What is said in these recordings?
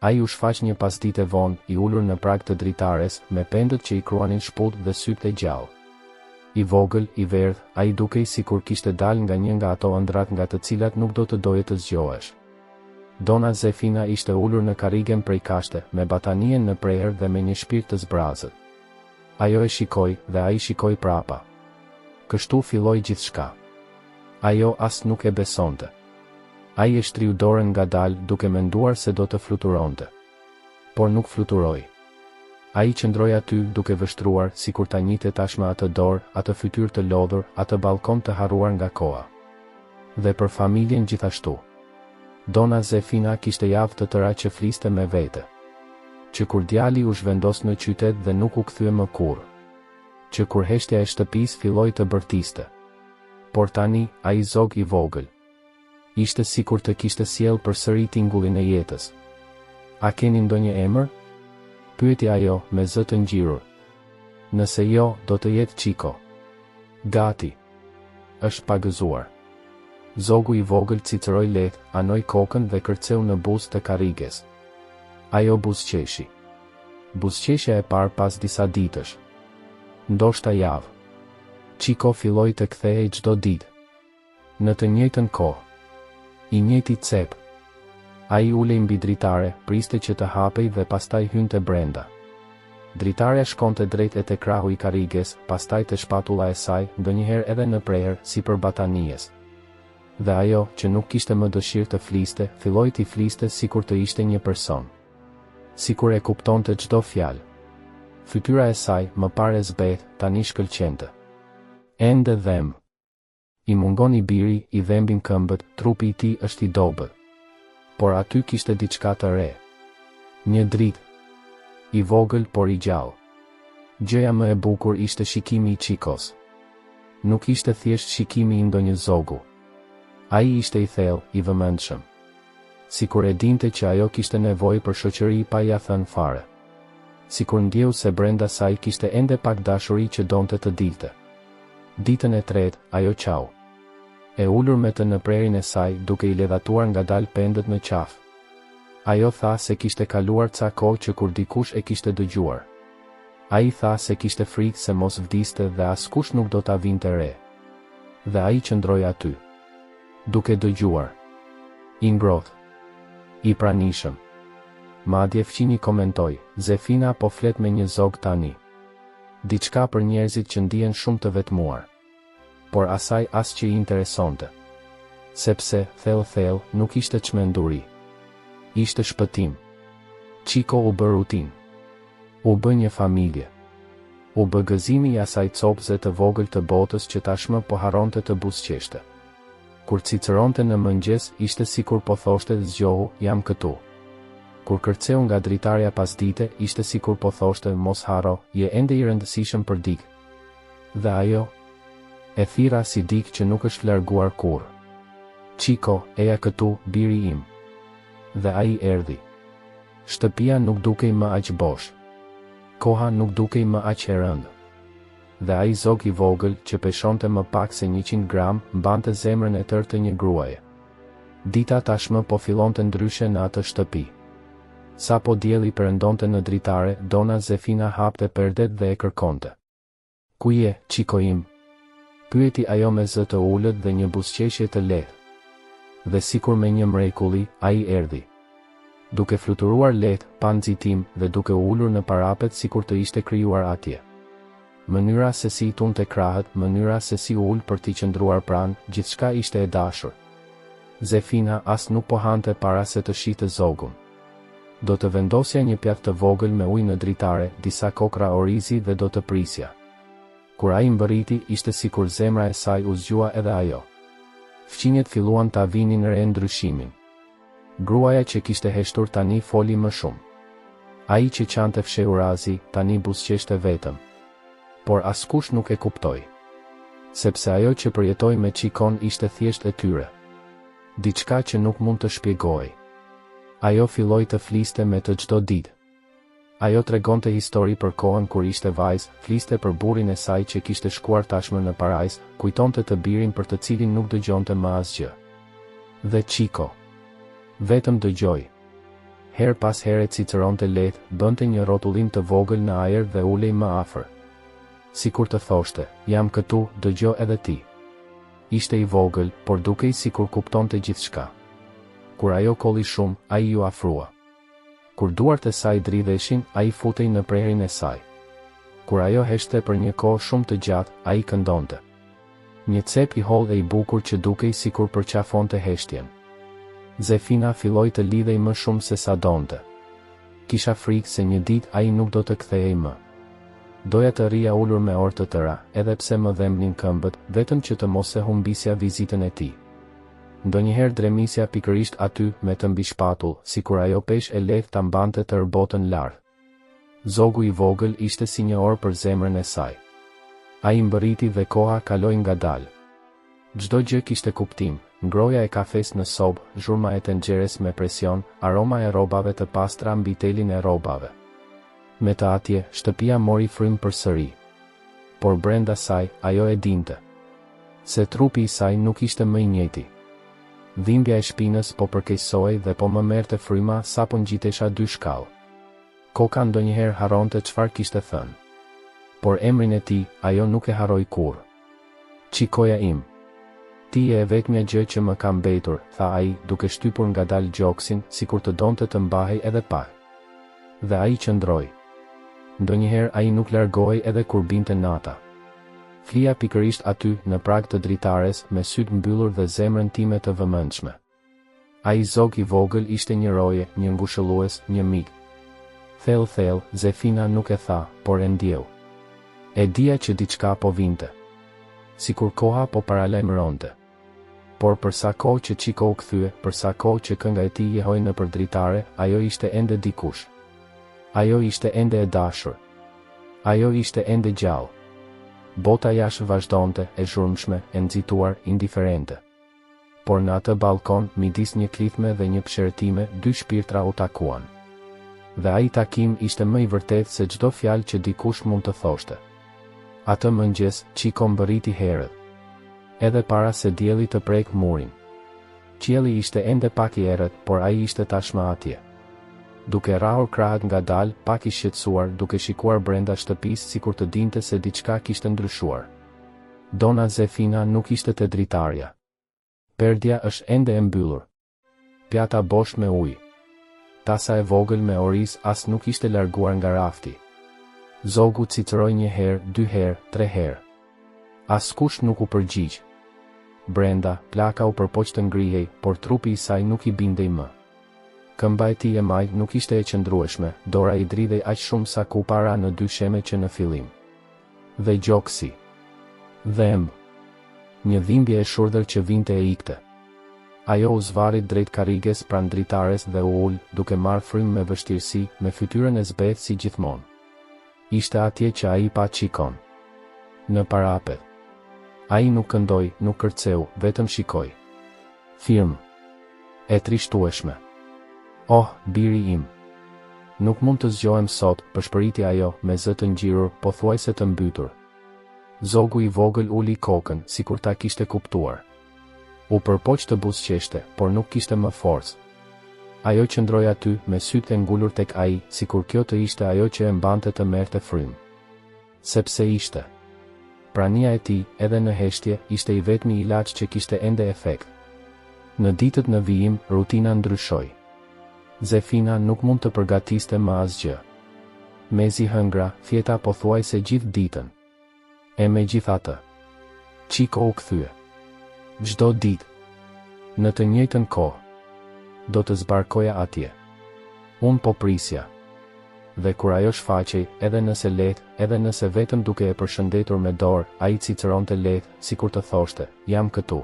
Ai u shfaq një pasdite vonë, i ulur në prag të dritares, me pendët që i kruanin shput dhe sytë e gjallë. I vogël, i verdh, ai dukej sikur kishte dalë nga një nga ato ëndrat nga të cilat nuk do të doje të zgjohesh. Dona Zefina ishte ulur në karrigen prej kashte, me batanien në prerë dhe me një shpirt të zbrazët. Ajo e shikoi dhe ai shikoi prapa. Kështu filloi gjithçka. Ajo as nuk e besonte. Ai e shtriu dorën ngadalë duke menduar se do të fluturonte. Por nuk fluturoi. Ai qëndroi aty duke vështruar, sikur ta njihte tashmë atë dorë, atë fytyrë të lodhur, atë ballkon të harruar nga koha. Dhe për familjen gjithashtu. Dona Zefina kishte javë të tëra që fliste me vete. Që kur djali u zhvendos në qytet dhe nuk u kthye më kurrë. Që kur heshtja e shtëpisë filloi të bërtiste. Por tani, ai zog i vogël. Ishte sikur të kishte sjell përsëri tingullin e jetës. A keni ndonjë emër? Pyeti ajo, me zë të ngjirur. Nëse jo, do të jetë Çiko. Gati. Është pagëzuar. Zogu i vogël cicëroi lehtë, anoi kokën dhe kërceu në buzë të karriges. Ajo buzëqeshi. Buzëqeshja e parë pas disa ditësh. Ndoshta javë. Çiko filloi të kthehej çdo ditë. Në të njëjtën kohë. I njëjti cep. Ai ulej mbi dritare, priste që të hapej dhe pastaj hynte brenda. Dritarja shkonte drejt e te krahu i karriges, pastaj te shpatulla e saj, ndonjëherë edhe në prerë, si për batanies. Dhe ajo, që nuk kishte më dëshirë të fliste, filloi t'i fliste sikur të ishte një person. Sikur e kuptonte çdo fjalë. Fytyra e saj, më parë zbeth, tani shkëlqente. Ende dhem. I mungon i biri, i dhembin këmbët, trupi i tij është i dobët. Por aty kishte diçka të re. Një dritë. I vogël por i gjallë. Gjëja më e bukur ishte shikimi i Çikos. Nuk ishte thjesht shikimi i ndonjë zogu. Ai ishte i thellë, i vëmendshëm. Sikur e dinte që ajo kishte nevojë për shoqëri pa ia thënë fare. Sikur ndjeu se brenda saj kishte ende pak dashuri që donte të dilte. Ditën e tretë, ajo qau. E ulur me të në prerin e saj, duke i ledhatuar ngadalë pendët në qafë. Ajo tha se kishte kaluar ca kohë që kur dikush e kishte dëgjuar. Ai tha se kishte frikë se mos vdiste dhe askush nuk do ta vinte re. Dhe ai qëndroi aty. Duke dëgjuar. I ngrohtë. I pranishëm. Madje fqini komentoi, Zefina po flet me një zog tani. Diçka për njerëzit që ndihen shumë të vetmuar. Por asaj as që i interesonte. Sepse, thellë, nuk ishte çmenduri. Ishte shpëtim. Çiko u bë rutinë. U bë një familje. U bë gëzimi i asaj copëze të vogël të botës që tashmë po harronte të buzëqeshte. Kur cicëronte në mëngjes, ishte sikur po thoshte zgjohu, jam këtu. Kur kërceu nga dritarja pasdite, ishte sikur po thoshte mos harro, je ende i rëndësishëm për dik. Dhe ajo e thira si dik që nuk është larguar kurrë. Çiko, eja këtu, biri im. Dhe ai erdhi. Shtëpia nuk dukej më aq bosh. Koha nuk dukej më aq e rëndë. Dhe ai zog i vogël që peshonte më pak se 100 gram, mbante zemrën e tërë të një gruaje. Dita tashmë po fillonte ndryshe në atë shtëpi. Sa po dielli perëndonte në dritare, Dona Zefina hapte perdet dhe e kërkonte. Ku je, Çiko im? Pyeti ajo me zë të ulët dhe një buzëqeshje të lehtë. Dhe sikur me një mrekulli, ai erdhi. Duke fluturuar lehtë, pa nxitim dhe duke u ulur në parapet sikur të ishte krijuar atje. Mënyra se si i tunte krahët, mënyra se si u ul për t'i qëndruar pranë, gjithçka ishte e dashur. Zefina as nuk po hante para se të shite zogun. Do të vendosja një pjatë të vogël me ujë në dritare, disa kokra orizi dhe do të prisja. Kur ai mbërriti, ishte sikur zemra e saj u zgjua edhe ajo. Fqinjet filluan ta vinin re ndryshimin. Gruaja që kishte heshtur tani foli më shumë. Ai që qante fshehurazi, tani buzëqeshte vetëm. Por askush nuk e kuptoi. Sepse ajo që përjetoi me Çikon ishte thjesht e tyre. Diçka që nuk mund të shpjegoj. Ajo filloi të fliste me të çdo ditë. Ajo tregonte histori për kohën kur ishte vajzë, fliste për burrin e saj që kishte shkuar tashmë në parajs, kujtonte të birin për të cilin nuk dëgjonte më asgjë. Dhe Çiko vetëm dëgjoi. her pas here ciceronte lehtë, bënte një rrotullim të vogël në ajër dhe ulej më afër. Sikur të thoshte, jam këtu, dëgjo edhe ti. Ishte i vogël, por dukej sikur kuptonte gjithçka. Kur ajo kolli shumë, ai ju afrua. Kur duart e saj dridheshin, ai futej në prerin e saj. Kur ajo heshte për një kohë shumë të gjatë, ai këndonte. Një cep i hollë e i bukur që dukej sikur përqafonte heshtjen. Zefina filloi të lidhej më shumë se sa donte. Kisha frikë se një ditë ai nuk do të kthehej më. Doja të rija ulur me orë të tëra, edhe pse më dhembnin këmbët, vetëm që të mos e humbisja vizitën e tij. Ndonjëherë dremisja pikërisht aty me të mbi shpatull, sikur ajo peshë e lehtë ta mbante të botën lart. Zogu i vogël ishte si një orë për zemrën e saj. Ai mbërriti dhe koha kaloi ngadalë. Çdo gjë kishte kuptim, ngroja e kafes në sobë, zhurma e tenxheres me presion, aroma e rrobave të pastra mbi telin e rrobave. Me të atje, shtëpia mori frym përsëri. Por brenda saj, ajo e dinte se trupi i saj nuk ishte më i njëjti. Dhimbja e shpinës po përkeqësohej dhe po më merrte fryma sapo ngjitesha dy shkallë. Koka ndonjëherë harronte çfarë kishte thënë. Por emrin e tij, ajo nuk e harroi kurrë. Çikoja im. Ti e vetmja gjë që më ka mbetur, tha ai, duke shtypur ngadalë gjoksin, sikur të donte të mbahej edhe pak. Dhe ai qëndroi. Ndonjëherë ai nuk largohej edhe kur binte nata. Flija pikërisht aty, në prag të dritares, me sytë mbyllur dhe zemrën time të vëmendshme. Ai zog i vogël ishte një roje, një ngushëllues, një mik. Thellë, Zefina nuk e tha, por e ndjeu. E dija që diçka po vinte. Sikur koha po paralajmëronte. Por për sa kohë që Çiko u kthye, për sa kohë që kënga e tij jehoi nëpër dritare, ajo ishte ende dikush. Ajo ishte ende e dashur. Ajo ishte ende gjallë. Bota jashtë vazhdonte, e zhurmshme, e nxituar, indiferente. Por në atë balkon, midis një klithme dhe një pëshertime, dy shpirtra u takuan. Dhe ai takim ishte më i vërtetë se çdo fjalë që dikush mund të thoshte. Atë mëngjes, Çiko mbërriti herët. Edhe para se dielli të prek murin. Qielli ishte ende pak i errët, por ai ishte tashmë atje. Duke rrahur krahët ngadalë, pak i shqetësuar, duke shikuar brenda shtëpisë sikur të dinte se diçka kishte ndryshuar. Dona Zefina nuk ishte te dritarja. Perdja është ende e mbyllur. Pjata bosh me ujë. Tasa e vogël me oriz as nuk ishte larguar nga rafti. Zogu ciceroi një herë, dy herë, tre herë. Askush nuk u përgjigj. Brenda, plaka u përpoq të ngrihej, por trupi i saj nuk i bindej më. Këmba e tij e majt nuk ishte e qëndrueshme, dora i dridhej aq shumë sa ku para në dy sheme që në fillim. Dhe gjoksi. Dhe një dhimbje e shurdhër që vinte e ikte. Ajo u zvarit drejt karriges pranë dritares dhe u ul, duke marrë frym me vështirësi, me fytyrën e zbehtë si gjithmonë. Ishte atje që ai pa Çikon. Në parapet. Ai nuk këndoi, nuk kërceu, vetëm shikoi. Firmë. E trishtueshme. Oh, biri im. Nuk mund të zgjohem sot, përshpëriti ajo, me zë të ngjirur, pothuajse të mbytur. Zogu i vogël uli kokën, sikur ta kishte kuptuar. U përpoq të buzëqeshte, por nuk kishte më forcë. Ajo qëndroi aty, me sytë e ngulur tek ai, sikur kjo të ishte ajo që e mbante të merrte frym. Sepse ishte. Prania e tij, edhe në heshtje, ishte i vetmi ilaç që kishte ende efekt. Në ditët në vijim, rutina ndryshoi. Zefina nuk mund të përgatiste më asgjë. Mezi hëngra, fjeta pothuajse gjithë ditën. E megjithatë, Çiko u kthye. Çdo ditë, në të njëjtën kohë, do të zbarkoja atje. Unë po prisja. Dhe kur ajo shfaqej, edhe nëse lehtë, edhe nëse vetëm duke e përshëndetur me dorë, ai ciceronte lehtë, sikur të thoshte, jam këtu.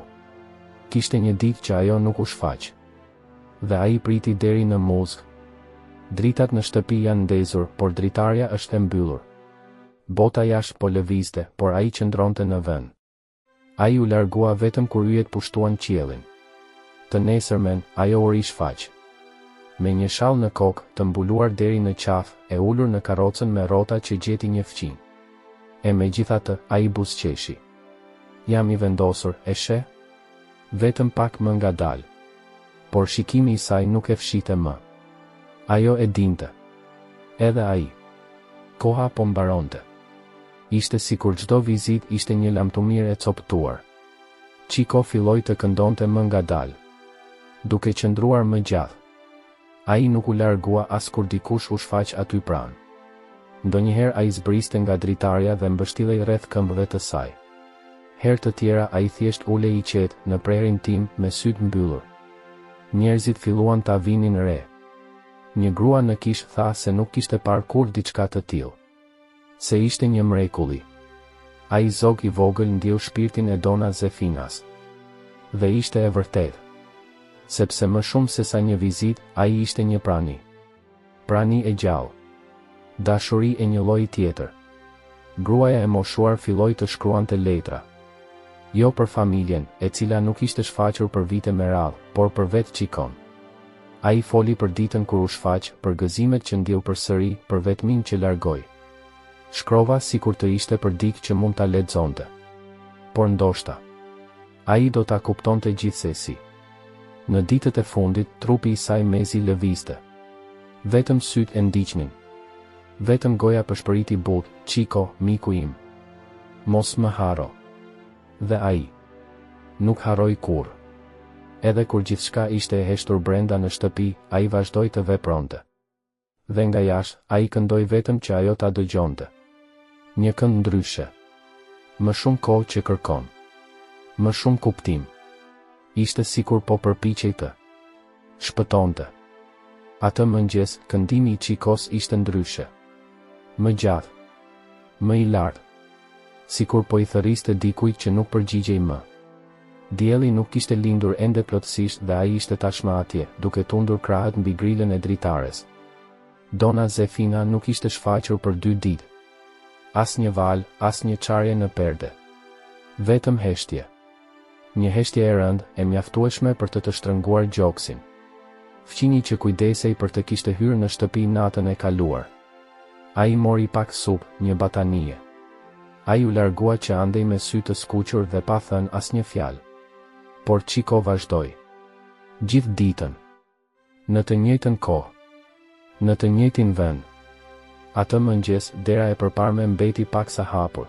Kishte një ditë që ajo nuk u shfaq. Dhe ai priti deri në muzg. Dritat në shtëpi janë ndezur, por dritarja është e mbyllur. Bota jashtë po lëvizte, por ai qëndronte në vend. Ai u largua vetëm kur yjet pushtuan qiellin. Të nesërmen, ajo u rishfaq. Me një shall në kokë, të mbuluar deri në qafë, e ulur në karrocën me rrota që gjeti një fëqin. E megjithatë, ai buzëqeshi. Jam i vendosur, e sheh? Vetëm pak më ngadalë. Por shikimi i saj nuk e fshite më. Ajo e dinte. Edhe ai. Koha po mbaronte. Ishte sikur çdo vizit ishte një lamtumir e coptuar. Chico filloi të këndonte më ngadalë, duke qëndruar më gjatë. Ai nuk u largua as kur dikush u shfaq aty pranë. Ndonjëherë ai zbriste nga dritarja dhe mbështillej rreth këmbëve të saj. Herë të tjera ai thjesht ulej i qetë në prerin tim me syt mbyllur. Njerëzit filluan ta vinin re. Një grua në kish tha se nuk kishte parë kur diçka të tillë. Se ishte një mrekulli. Ai zog i vogël ndjeu shpirtin e Dona Zefinas. Dhe ishte e vërtetë. Sepse më shumë se sa një vizit, ai ishte një prani. Prani e gjallë. Dashuri e një lloji tjetër. Gruaja e moshuar filloi të shkruante letra. Jo për familjen, e cila nuk ishte shfaqur për vite me radhë, por për vetë Chicon. Ai foli për ditën kur u shfaq, për gëzimet që ndjeu përsëri, për vetmin që largoi. Shkrova sikur të ishte për dikë që mund ta lexonte. Por ndoshta ai do ta kuptonte gjithsesi. Në ditët e fundit, trupi i saj mezi lëvizte. Vetëm syt e ndiqnin. Vetëm goja përshpëriti butë, Chico, miku im. Mos më haro. Dhe ai nuk harroi kurrë. Edhe kur gjithçka ishte e heshtur brenda në shtëpi, ai vazhdoi të vepronte. Dhe nga jashtë, ai këndoi vetëm që ajo ta dëgjonte. Një këngë ndryshe. Më shumë kohë që kërkon. Më shumë kuptim. Ishte sikur po përpiqej të shpëtonte. Atë mëngjes, këndimi i Chicos ishte ndryshe. Më gjatë. Më i lartë. Sikur po i thërriste dikujt që nuk përgjigjej më. Dielli nuk kishte lindur ende plotësisht dhe ai ishte tashmë atje, duke tundur krahët mbi grilën e dritares. Dona Zefina nuk ishte shfaqur për 2 ditë. As një val, as një çarje në perde. Vetëm heshtje. Një heshtje e rëndë, e mjaftueshme për të shtrënguar gjoksin. Fqini që kujdesej për të kishte hyrë në shtëpi natën e kaluar. Ai mori pak supë, një batanie. Ai u largua që andej me sy të skuqur dhe pa thënë asnjë fjalë. Por Chico vazhdoi. Gjithë ditën. Në të njëjtën kohë. Në të njëjtin vend. Atë mëngjes, dera e përparme mbeti paksa hapur.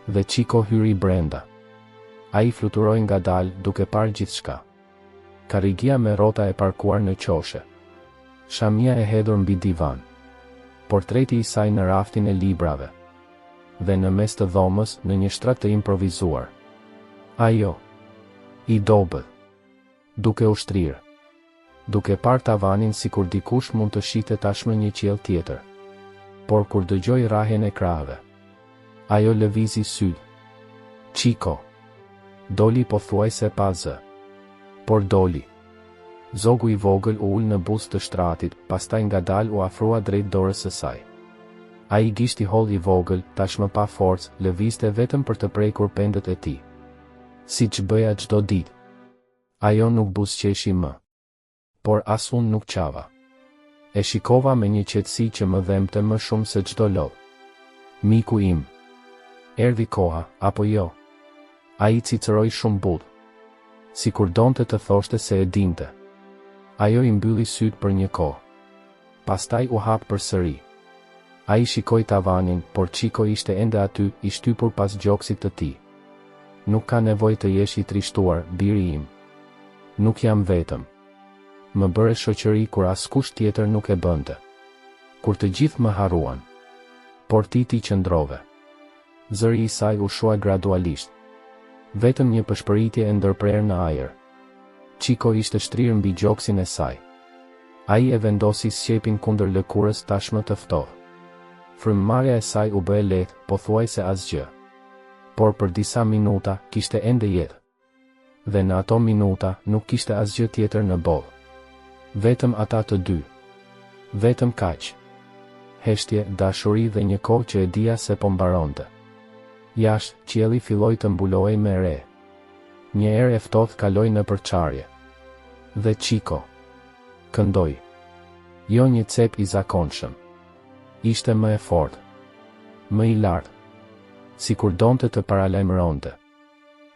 Dhe Chico hyri brenda. Ai fluturoi ngadalë duke parë gjithçka. Karrigia me rrota e parkuar në qoshe. Shamia e hedhur mbi divan. Portreti i saj në raftin e librave. Dhe në mes të dhomës, në një shtrat të improvizuar. Ajo. I dobët. Duke u shtrirë. Duke parë tavanin sikur dikush mund të shite tashmë një qiell tjetër. Por kur dëgjoi rrahjen e krahëve, ajo lëvizi syt. Chico. Doli pothuajse pa zë. Por doli. Zogu i vogël u ul në buzë të shtраtit, pastaj ngadalë u afrua drejt dorës së saj. Ai gishti holl i vogël, tashmë pa forcë, lëvizte vetëm për të prekur pendët e tij. Siç bëja çdo ditë. Ajo nuk buzëqeshi më. Por as unë nuk qava. E shikova me një qetësi që më dhemte më shumë se çdo lodh. Miku im. Erdhi koha, apo jo? Ai cicëroi shumë butë. Sikur donte të thoshte se e dinte. Ajo i mbylli syt për një kohë. Pastaj u hap përsëri. Ai shikoi tavanin, por Chico ishte ende aty, i shtypur pas gjoksit të tij. Nuk ka nevojë të jesh i trishtuar, biri im. Nuk jam vetëm. Më bëre shoqëri kur askush tjetër nuk e bënte. Kur të gjithë më harruan. Por ti qëndrove. Zëri i saj u shua gradualisht. Vetëm një përshpëritje e ndërprerë në ajër. Chico ishte shtrirë mbi gjoksin e saj. Ai e vendosi sqepin kundër lëkurës tashmë të ftohtë. Frymëmarrja e saj u bë e lehtë, pothuajse asgjë. Por për disa minuta kishte ende jetë. Dhe në ato minuta nuk kishte asgjë tjetër në botë. Vetëm ata të dy. Vetëm kaq. Heshtje, dashuri dhe një kohë që e dija se po mbaronte. Jashtë, qielli filloi të mbulohej me re. Një erë e ftohtë kaloi në përçarje. Dhe Chico këndoi. Jo një cep i zakonshëm. Ishte më e fortë. Më i lartë. Sikur donte të paralajmëronte.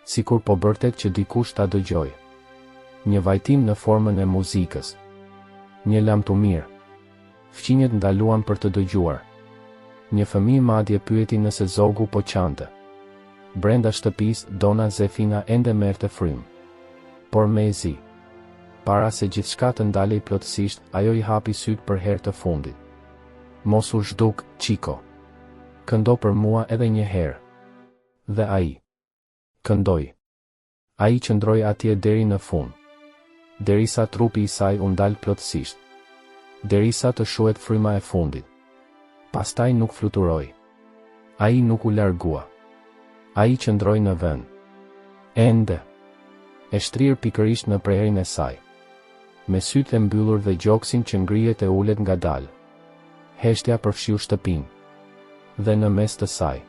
Sikur po bërtet që dikush ta dëgjojë. Një vajtim në formën e muzikës. Një lamtumir. Fqinjet ndaluan për të dëgjuar. Një fëmijë madje pyeti nëse zogu po qante. Brenda shtëpisë, Dona Zefina ende merrte frym. Por mezi, para se gjithçka të ndalej plotësisht, ajo i hapi syt për herë të fundit. Mos u zhduk, Qiko. Këndo për mua edhe një herë. Dhe ai këndoi. Ai qëndroi atje deri në fund, derisa trupi i saj u ndal plotësisht, derisa të shuhet fryma e fundit. Pastaj nuk fluturoi. Ai nuk u largua. Ai qëndroi në vend. Ende. E shtrirë pikërisht në preherin e saj, me sytë e mbyllur dhe gjoksin që ngrihet e ulet ngadalë. Heshtja përfshiu shtëpinë. Dhe në mes të saj,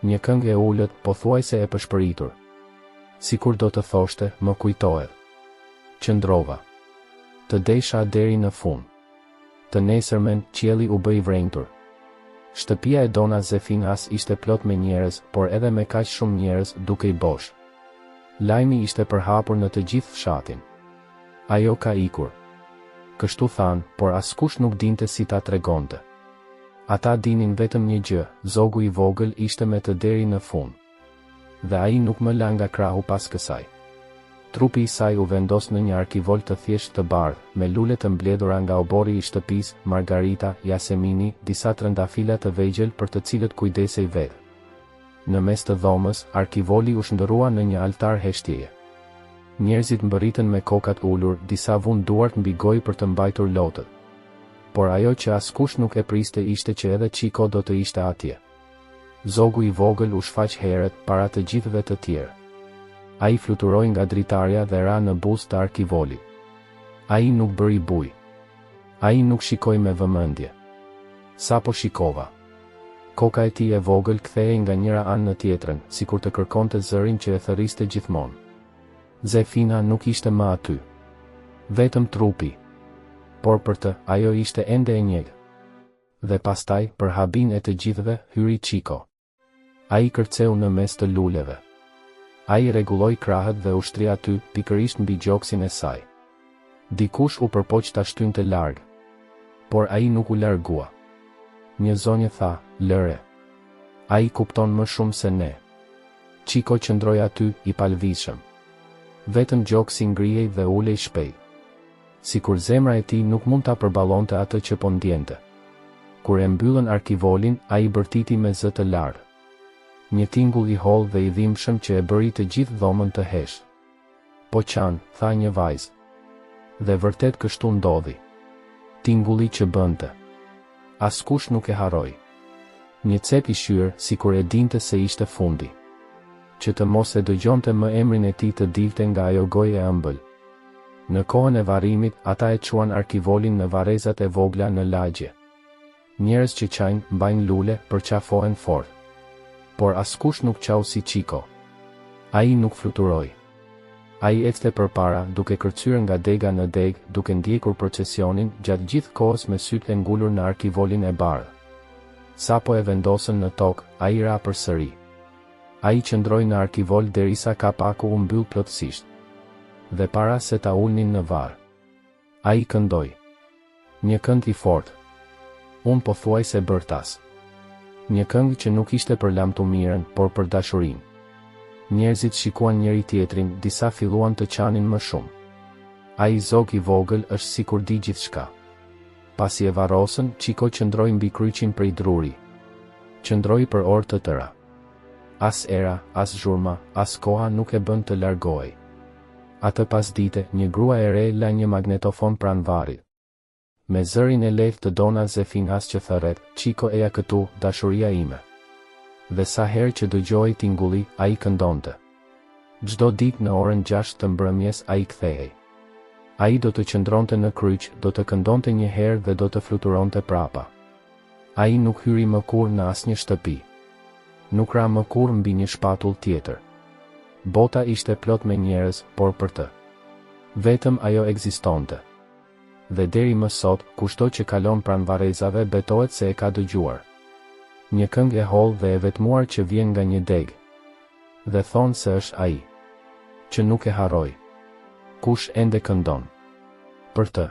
një këngë e ulët pothuajse e përshpëritur. Sikur do të thoshte, më kujtohet. Qëndrova. Të desha deri në fund. Të nesërmen, qielli u bë i vrenjtur. Shtëpia e Dona Zefinas ishte plot me njerëz, por edhe me kaq shumë njerëz duke i bosh. Lajmi ishte përhapur në të gjithë fshatin. Ajo ka ikur. Kështu than, por askush nuk dinte si ta tregonte. Ata dinin vetëm një gjë, zogu i vogël ishte me të deri në fund. Dhe ai nuk më la nga krahu pas kësaj. Trupi i saj u vendos në një arkivol të thjesht të bardhë, me lule të mbledhura nga obori i shtëpisë, margarita, jasemini, disa trëndafila të vegjël për të cilët kujdesej vetë. Në mes të dhomës, arkivoli u shndërrua në një altar heshtjeje. Njerëzit mbërritën me kokat ulur, disa vund duart mbi gojë për të mbajtur lotët. Por ajo që askush nuk e priste ishte që edhe Qiko do të ishte atje. Zogu i vogël u shfaq herët para të gjithëve të tjerë. Ai fluturoi nga dritarja dhe ra në buzë të arkivolit. Ai nuk bëri buj. Ai nuk shikoi me vëmendje. Sapo shikova, koka e tij e vogël kthehej nga njëra anë në tjetrën, sikur të kërkonte zërin që e thërriste gjithmonë. Zefina nuk ishte më aty. Vetëm trupi. Por për të, ajo ishte ende e njëjtë. Dhe pastaj, për habin e të gjithëve, hyri Qiko. Ai kërceu në mes të luleve. Ai rregulloi krahët dhe u shtri aty, pikërisht mbi gjoksin e saj. Dikush u përpoq ta shtynte larg. Por ai nuk u largua. Një zonjë tha, lëre. Ai kupton më shumë se ne. Qiko qëndroi aty, i palvizshëm. Vetëm gjoksi ngrihej dhe ulej shpejt. Sikur zemra e tij nuk mund ta përballonte atë që po ndjente. Kur e mbyllën arkivolin, ai bërtiti me zë të lartë. Një tingull i holl dhe i dhimbshëm që e bëri të gjithë dhomën të heshtë. Po qan, tha një vajzë. Dhe vërtet kështu ndodhi. Tingulli që bënte. Askush nuk e harroi. Një cep i shyrë, sikur e dinte se ishte fundi. Që të mos e dëgjonte më emrin e tij të dilte nga ajo gojë e ëmbël. Në kohën e varrimit, ata e quan arkivolin në varrezat e vogla në lagje. Njerëz që qajnë, mbajnë lule, përqafohen fort. Por askush nuk qau si Qiko. Ai nuk fluturoi. Ai ecte përpara, duke kërcyer nga dega në degë, duke ndjekur procesionin gjatë gjithë kohës me sytë e ngulur në arkivolin e bardhë. Sapo e vendosën në tokë, ai ra përsëri. Ai qëndroi në arkivol derisa kapaku u mbyll plotësisht. Dhe para se ta ulnin në varr, ai këndoi. Një këngë i fortë. Unë pothuajse bërtas. Një këngë që nuk ishte për lamtumirën, por për dashurinë. Njerëzit shikuan njëri tjetrin, disa filluan të qanin më shumë. Ai zog i vogël është sikur di gjithçka. Pasi e varrosën, Qiko qëndroi mbi kryqin prej druri. Qëndroi për orë të tëra. As era, as zhurma, as koha nuk e bën të largohej. Atë pasdite, një grua e re la një magnetofon pranë varrit. Me zërin e lehtë të Dona Zefinas që thërret, Qiko eja këtu, dashuria ime. Dhe sa herë që dëgjoi tingulli, ai këndonte. Çdo ditë në orën 6 të mbrëmjes ai kthehej. Ai do të qëndronte në kryq, do të këndonte një herë dhe do të fluturonte prapa. Ai nuk hyri më kurrë në asnjë shtëpi. Nuk ra më kurrë mbi një shpatull tjetër. Bota ishte plot me njerëz, por për të. Vetëm ajo ekzistonte. Dhe deri më sot, kushto që kalon pranë varrezave betohet se e ka dëgjuar. Një këngë e hollë dhe e vetmuar që vjen nga një degë. Dhe thonë se është ai. Që nuk e harroi. Kush ende këndon. Për të.